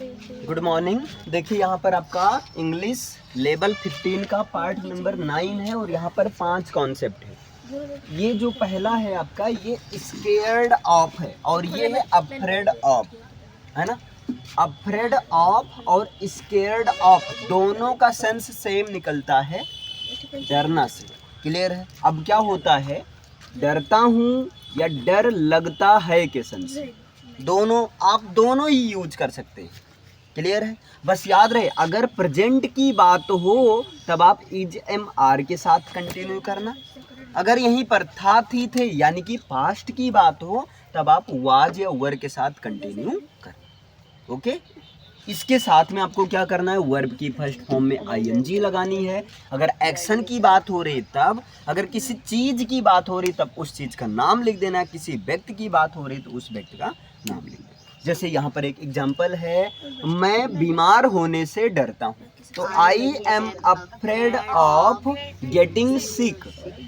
Good morning. देखिए यहाँ पर आपका इंग्लिश लेवल 15 का पार्ट नंबर 9 है और यहाँ पर 5 कॉन्सेप्ट है। ये जो पहला है आपका, ये स्केयर्ड ऑफ है और ये है अफ्रेड ऑफ, है ना। अफ्रेड ऑफ और स्केयर्ड ऑफ दोनों का सेंस सेम निकलता है, डरना से। क्लियर है। अब क्या होता है, डरता हूँ या डर लगता है के सेंस, दोनों आप दोनों ही यूज कर सकते हैं। क्लियर है। बस याद रहे, अगर प्रेजेंट की बात हो तब आप इज एम आर के साथ कंटिन्यू करना। अगर यहीं पर था थी थे यानी कि पास्ट की बात हो तब आप वाज या वर के साथ कंटिन्यू करना। ओके। इसके साथ में आपको क्या करना है, वर्ब की फर्स्ट फॉर्म में आईएनजी लगानी है। अगर एक्शन की बात हो रही तब, अगर किसी चीज की बात हो रही तब उस चीज का नाम लिख देना है। किसी व्यक्ति की बात हो रही तो उस व्यक्ति का नाम लिख देना। जैसे यहाँ पर एक एग्जाम्पल है, मैं बीमार होने से डरता हूँ, तो I am afraid of getting sick,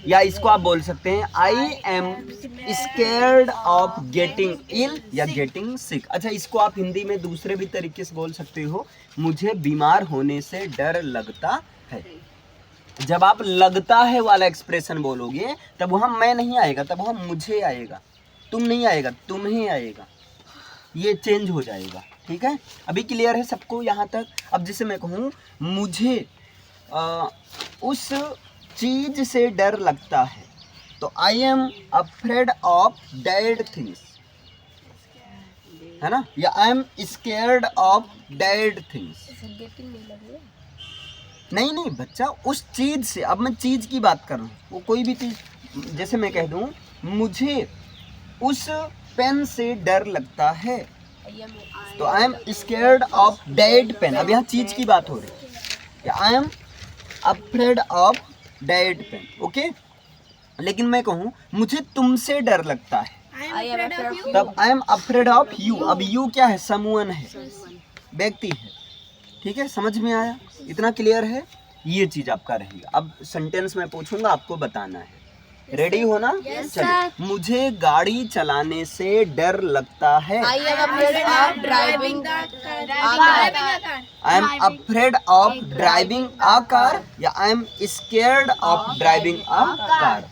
या इसको आप बोल सकते हैं I am scared of getting ill या गेटिंग सिक। अच्छा, इसको आप हिंदी में दूसरे भी तरीके से बोल सकते हो, मुझे बीमार होने से डर लगता है। जब आप लगता है वाला एक्सप्रेशन बोलोगे तब वहां मैं नहीं आएगा, तब वहां मुझे आएगा, तुम नहीं आएगा, तुम्हें आएगा, ये चेंज हो जाएगा। ठीक है, अभी क्लियर है सबको यहाँ तक। अब जैसे मैं कहूँ मुझे उस चीज से डर लगता है, तो I am afraid of dead things, है ना, या I am scared of dead things. नहीं बच्चा, उस चीज से, अब मैं चीज की बात कर रहा हूँ, वो कोई भी चीज। जैसे मैं कह दूं मुझे उस पेन से डर लगता है, तो I am scared of dead pain. अब यहाँ चीज की बात हो रही है, I am afraid of dead pain. Okay. लेकिन मैं कहूँ मुझे तुमसे डर लगता है, तब I am afraid of you. अब यू क्या है, समवन है, व्यक्ति है। ठीक है, समझ में आया, इतना क्लियर है। ये चीज आपका रहेगा। अब सेंटेंस में पूछूंगा, आपको बताना है। रेडी हो ना? चलिए, मुझे गाड़ी चलाने से डर लगता है, I am afraid of driving a car, या I am scared of driving a car.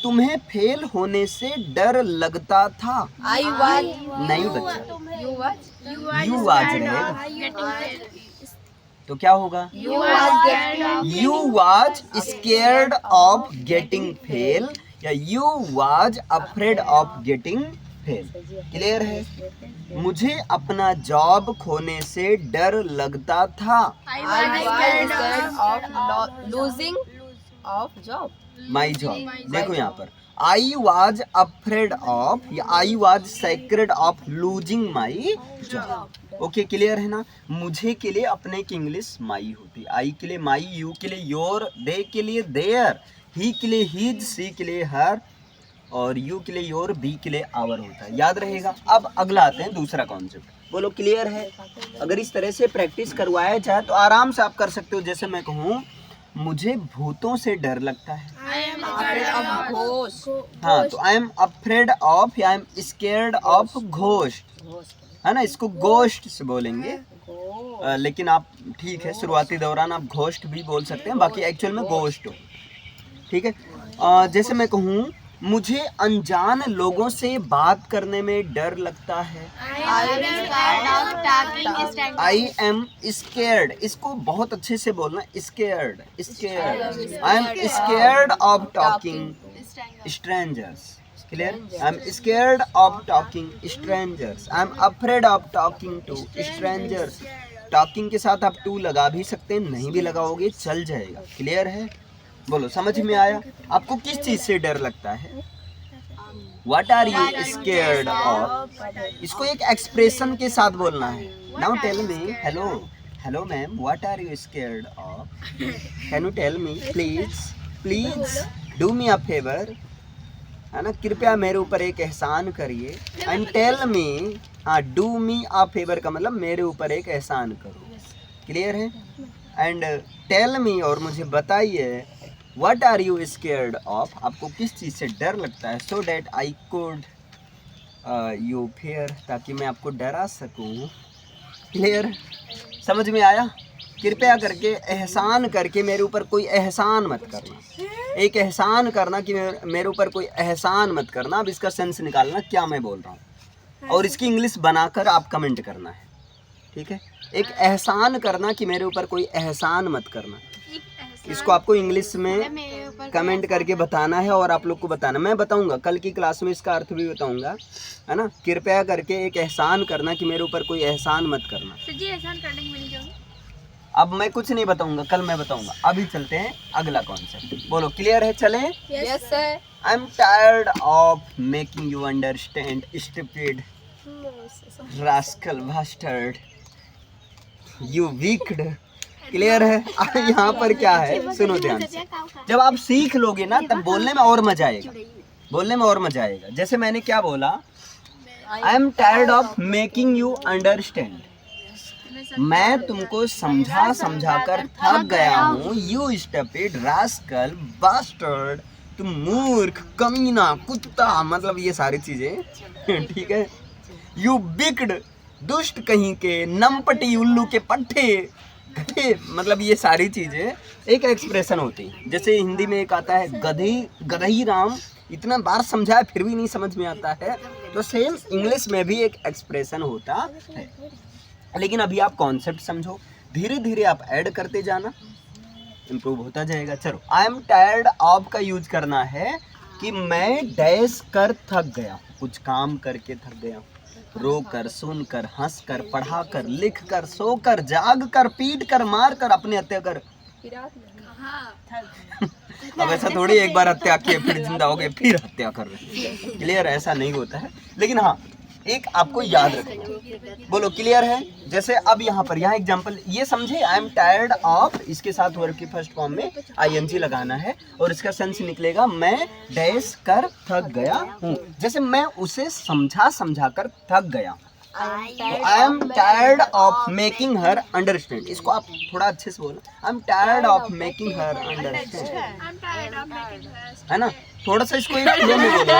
तुम्हें फेल होने से डर लगता था, आई वाज, नहीं बच्चा, यू वाज रहेगा, तो क्या होगा, you was scared of getting fail, या you was afraid of getting fail. Clear है। मुझे अपना जॉब खोने से डर लगता था, I was scared of losing of job, my job. देखो यहाँ पर आई वाज अफ्रेड ऑफ या I was scared of losing my job. Okay, clear है ना। मुझे के लिए अपने की इंग्लिश माई होती है, आई के लिए माई, यू के लिए योर, दे के लिए देयर, ही के लिए हिज, सी के लिए हर, और यू के लिए योर, बी के लिए आवर होता है। याद रहेगा। अब अगला आते हैं दूसरा कॉन्सेप्ट। बोलो क्लियर है। अगर इस तरह से प्रैक्टिस करवाया जाए तो आराम से आप कर सकते हो। जैसे मैं कहूँ मुझे भूतों से डर लगता है, हाँ, तो आई एम अफ्रेड ऑफ या I am scared of ghost, है ना। इसको गोश्ट से बोलेंगे, लेकिन आप ठीक है शुरुआती दौरान आप घोस्ट भी बोल सकते हैं, बाकी एक्चुअल में गोश्ट हो। ठीक है। जैसे मैं कहूँ मुझे अनजान लोगों से बात करने में डर लगता है, आई एम स्केयर्ड। इसको बहुत अच्छे से बोलना, scared, scared, I am scared of talking strangers. Clear. I am scared of talking strangers, I am afraid of talking to strangers. Talking के साथ आप टू लगा भी सकते हैं, नहीं भी लगाओगे चल जाएगा। क्लियर है। बोलो समझ में आया। आपको किस चीज से डर लगता है, what are you scared of. इसको एक एक्सप्रेशन के साथ बोलना है। Now tell me, hello hello ma'am, what are you scared of, can you tell me please, please do me a favour, है ना, कृपया मेरे ऊपर एक एहसान करिए। एंड टेल मी, हाँ, डू मी अ फेवर का मतलब मेरे ऊपर एक एहसान करो। क्लियर है। एंड टेल मी, और मुझे बताइए, what are you scared of, आपको किस चीज़ से डर लगता है, so that I could you fair, ताकि मैं आपको डरा सकूँ। क्लियर? समझ में आया? कृपया करके एहसान करके मेरे ऊपर कोई एहसान मत करना। एक एहसान करना कि मेरे ऊपर कोई एहसान मत करना। अब इसका सेंस निकालना क्या मैं बोल रहा हूँ और इसकी इंग्लिश बनाकर आप कमेंट करना है, ठीक है? एक एहसान करना कि मेरे ऊपर कोई एहसान मत करना, इसको आपको इंग्लिश में कमेंट करके बताना है और आप लोग को बताना। मैं बताऊंगा कल की क्लास में, इसका अर्थ भी बताऊंगा, है ना? कृपया करके एक एहसान करना कि मेरे ऊपर कोई एहसान मत करना। सर जी एहसान करने की मीनिंग क्या होगी? अब मैं कुछ नहीं बताऊंगा, कल मैं बताऊंगा। अभी चलते हैं अगला कॉन्सेप्ट। बोलो क्लियर है? चलें? Yes sir. I am tired of making you understand stupid rascal bastard you wicked. Clear है? यहाँ पर क्या है, सुनो ध्यान से। जब आप सीख लोगे ना तब बोलने में और मजा आएगा, बोलने में और मजा आएगा। जैसे मैंने क्या बोला, आई am tired of making you understand, मैं तुमको समझा समझा कर थक गया हूँ। यू स्टूपिड रास्कल बास्टर्ड, तुम मूर्ख, कमीना, कुत्ता, मतलब ये सारी चीजें, ठीक है? यू बिक्ड, दुष्ट कहीं के, नमपटी, उल्लू के पट्टे, मतलब ये सारी चीजें एक एक्सप्रेशन होती है। जैसे हिंदी में एक आता है गधई राम, इतना बार समझाया फिर भी नहीं समझ में आता है, तो सेम इंग्लिश में भी एक एक्सप्रेशन होता है। लेकिन अभी आप कॉन्सेप्ट समझो, धीरे धीरे आप ऐड करते जाना, इम्प्रूव होता जाएगा। चलो, आई एम टायर्ड ऑफ का यूज करना है कि मैं डैश कर थक गया, कुछ काम करके थक गया, रो कर, सुन कर, हंस कर, पढ़ा कर, लिख कर, सो कर, जाग कर, पीट कर, मार कर, अपने हत्या कर। अब ऐसा थोड़ी एक बार हत्या किए फिर जिंदा हो गए फिर हत्या कर रहे, क्लियर? ऐसा नहीं होता है। लेकिन हाँ, एक आपको याद रखना। बोलो क्लियर है? जैसे अब यहाँ पर, यहाँ एग्जांपल ये समझे, आई एम टायर्ड ऑफ, इसके साथ वर्ब की फर्स्ट फॉर्म में आईएनजी लगाना है और इसका सेंस निकलेगा मैं डैश कर थक गया हूँ। जैसे मैं उसे समझा समझा कर थक गया, तो I am tired of making her understand. इसको आप थोड़ा अच्छे से बोलो, आई am tired of making her understand, है ना? थोड़ा सा इसको एक फ्लो में बोलो।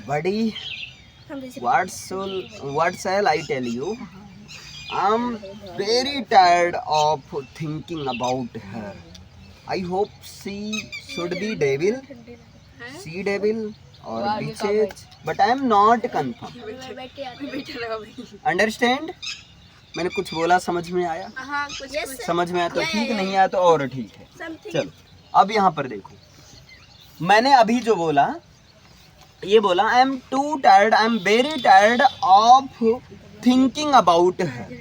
Buddy, what shall I tell you? I'm very tired of thinking about her. I hope she should be devil, she devil or bitches, but I am not confirmed. Understand? मैंने कुछ बोला, समझ में आया? समझ में आया तो ठीक, नहीं आया तो और ठीक है। चलो, अब यहाँ पर देखो, मैंने अभी जो बोला, ये बोला I am to tired, I am very tired of thinking about her.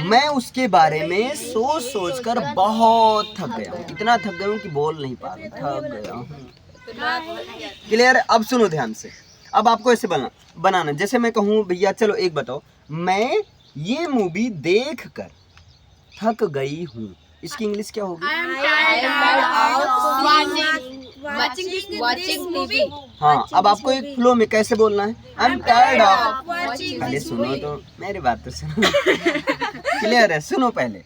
मैं उसके बारे में सोच सोच कर बहुत थक गया हूँ, इतना थक गया हूँ कि बोल नहीं पा रहा, थक गया हूँ। क्लियर? अब सुनो ध्यान से, अब आपको ऐसे बनाना, जैसे मैं कहूँ भैया चलो एक बताओ, मैं ये मूवी देख कर थक गई हूँ, इसकी इंग्लिश क्या होगी? हाँ, अब आपको एक फ्लो में कैसे बोलना है, आई एम टायर्ड ऑफ, पहले सुनो तो, मेरी बात तो सुनो। क्लियर है? सुनो पहले,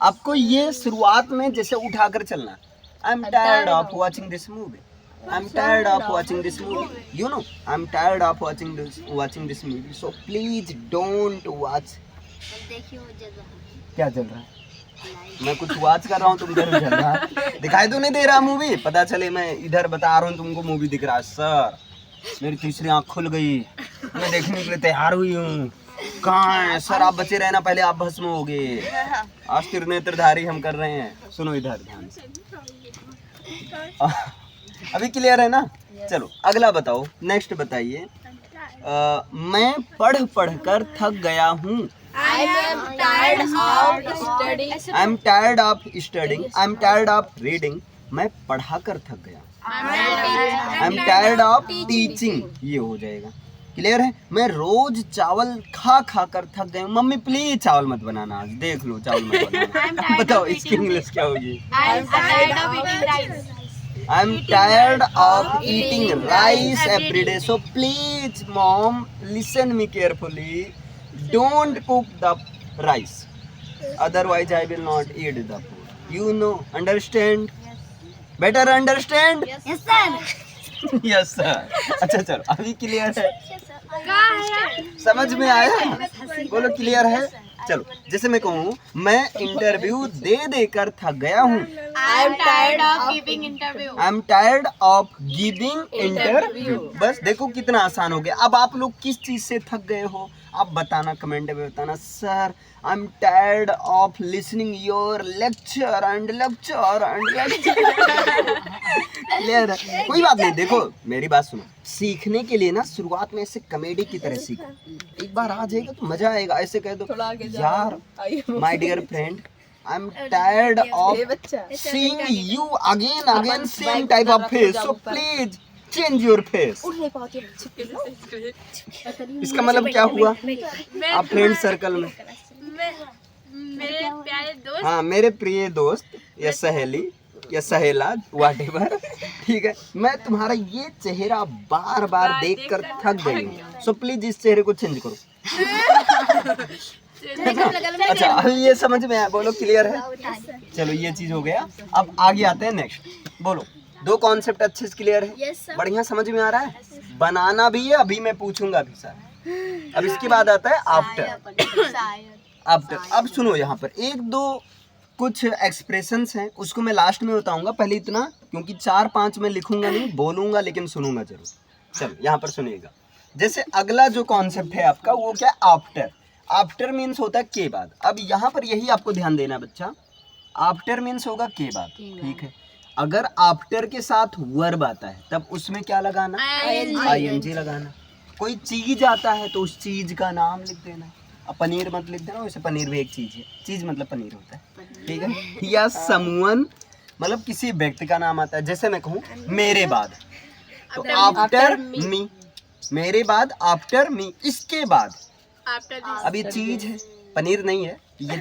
आपको ये शुरुआत में जैसे उठाकर चलना, आई am tired of watching this movie, I am tired of watching this movie, you know, I am tired of watching this movie, so please don't watch. क्या चल रहा है? मैं कुछ वॉच कर रहा हूँ, तुम इधर चल रहा है, दिखाई तो नहीं दे रहा मूवी, पता चले मैं इधर बता रहा हूँ तुमको मूवी दिख रहा है। सर मेरी तीसरी आँख खुल गई, मैं देखने के लिए तैयार हुई हूँ। कहाँ है सर? आप बचे रहना, पहले आप भस्म हो गए, आज त्रिनेत्रधारी हम कर रहे हैं। सुनो इधर ध्यान से, अभी क्लियर है ना? चलो अगला बताओ, नेक्स्ट बताइए। मैं पढ़ पढ़ कर थक गया हूँ, I am tired of studying. I am tired of studying. I am tired of reading. मैं पढ़ा कर थक गया। I am tired of teaching. ये हो जाएगा। क्लियर है? मैं रोज चावल खा खा कर थक गया हूँ। मम्मी प्लीज चावल मत बनाना आज, देख लो चावल मत बनाना। बताओ इसकी इंग्लिश क्या होगी? I am tired of eating rice. I am tired of eating rice every day. So please mom, listen me carefully. Don't cook the rice, otherwise I will not eat the food. You know, understand? Better understand? Yes sir. Yes sir. अच्छा चलो, अभी clear है? समझ में आया? बोलो clear है? चलो जैसे मैं कहूँ, मैं इंटरव्यू दे देकर थक गया हूँ। I am tired of giving interview. I am tired of giving interview. बस देखो कितना आसान हो गया। अब आप लोग किस चीज से थक गए हो आप बताना, कमेंट में बताना। Sir I am tired of listening your lecture and lecture and lecture. Clear है? कोई बात नहीं, देखो मेरी बात सुनो, सीखने के लिए ना शुरुआत में ऐसे कॉमेडी की तरह सीखो, एक बार आ जाएगा तो मजा आएगा। ऐसे कह दो, यार my dear friend, I am tired of seeing you again same type of face, so please change your face। इसका मतलब क्या हुआ आप फ्रेंड सर्कल में? मेरे प्यारे दोस्त, हाँ मेरे प्रिय दोस्त या सहेली या सहेला व्हाटएवर, ठीक है, मैं तुम्हारा ये चेहरा बार बार देखकर थक गई हूँ, सो प्लीज इस चेहरे को चेंज करो। अच्छा अभी ये समझ में आया? बोलो क्लियर है? चलो ये चीज हो गया। अब आगे आते हैं नेक्स्ट। बोलो, दो कॉन्सेप्ट अच्छे से क्लियर है? बढ़िया समझ में आ रहा है? बनाना भी है, अभी मैं पूछूंगा भी सर। अब इसके बाद आता है आफ्टर। आफ्टर अब सुनो, यहाँ पर एक दो कुछ एक्सप्रेशंस हैं, उसको मैं लास्ट में बताऊंगा, पहले इतना, क्योंकि 4-5 में लिखूंगा नहीं, बोलूंगा लेकिन सुनूंगा जरूर। चलो यहाँ पर सुनिएगा। जैसे अगला जो कॉन्सेप्ट है आपका वो क्या? आफ्टर। आफ्टर मीन्स होता है के बाद। अब यहाँ पर यही आपको ध्यान देना बच्चा, आफ्टर मीन्स होगा के बाद, ठीक है। अगर आफ्टर के साथ वर्ब आता है तब उसमें क्या लगाना? ING लगाना। कोई चीज आता है तो उस चीज का नाम लिख देना। अब पनीर मत लिख देना, वैसे पनीर भी एक चीज है, चीज मतलब पनीर होता है, ठीक है। या समवन मतलब किसी व्यक्ति का नाम आता है। जैसे मैं कहूँ मेरे बाद, तो आफ्टर मी, मेरे बाद आफ्टर मी, इसके बाद। अब ये चीज है, पनीर नहीं है, ये